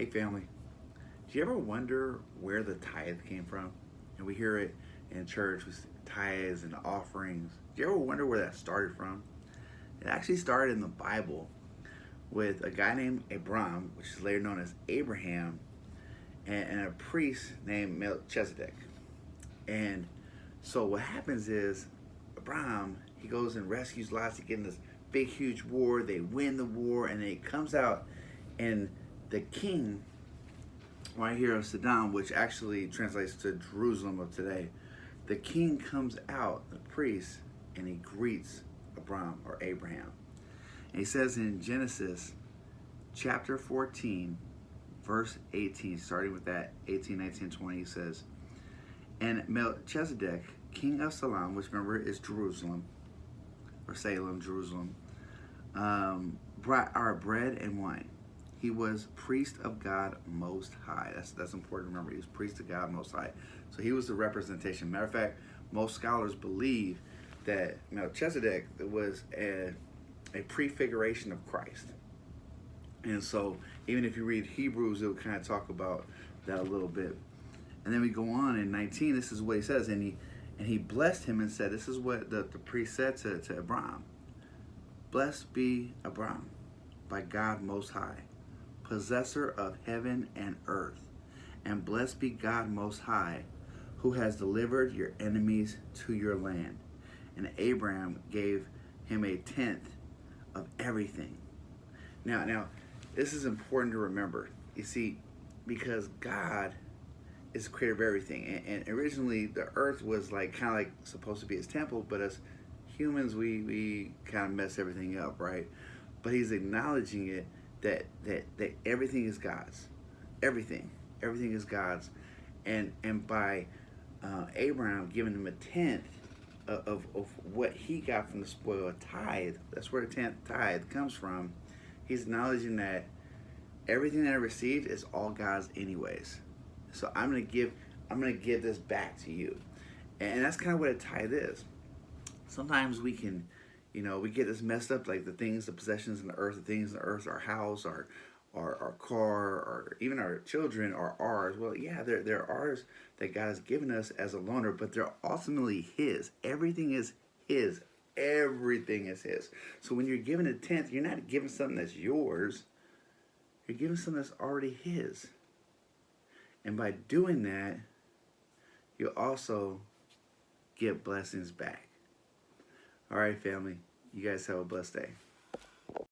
Hey family, do you ever wonder where the tithe came from? And we hear it in church with tithes and offerings. Do you ever wonder where that started from? It actually started in the Bible with a guy named Abram, which is later known as Abraham, and a priest named Melchizedek. And so what happens is Abram, he goes and rescues Lot to get in this big huge war. They win the war and then he comes out and the king right here of Saddam, which actually translates to Jerusalem of today, the king comes out, the priest, and he greets Abram or Abraham. And he says in Genesis chapter 14, verse 18, starting with that 18, 19, 20, he says, and Melchizedek, king of Salem, which remember is Jerusalem, or Salem, Jerusalem, brought our bread and wine. He was priest of God Most High. That's important to remember. He was priest of God Most High. So he was the representation. Matter of fact, most scholars believe that Melchizedek was a prefiguration of Christ. And so even if you read Hebrews, it'll kind of talk about that a little bit. And then we go on in 19, this is what he says. And he blessed him and said, this is what the priest said to Abram. Blessed be Abram by God Most High, possessor of heaven and earth. And blessed be God Most High, who has delivered your enemies to your land. And Abraham gave him a tenth of everything. Now, this is important to remember. You see, because God is the creator of everything. And originally, the earth was like kind of like supposed to be his temple, but as humans, we kind of mess everything up, right? But he's acknowledging it that everything is God's. Everything is God's. And by Abraham giving him a tenth of what he got from the spoil, a tithe, that's where the tenth tithe comes from. He's acknowledging that everything that I received is all God's anyways. So I'm gonna give this back to you. And that's kind of what a tithe is. Sometimes we can, we get this messed up, like the possessions in the earth, our house, our car, or even our children are ours. Well, yeah, they're ours that God has given us as a loaner, but they're ultimately His. Everything is His. Everything is His. So when you're giving a tenth, you're not giving something that's yours. You're giving something that's already His. And by doing that, you also get blessings back. All right, family. You guys have a blessed day.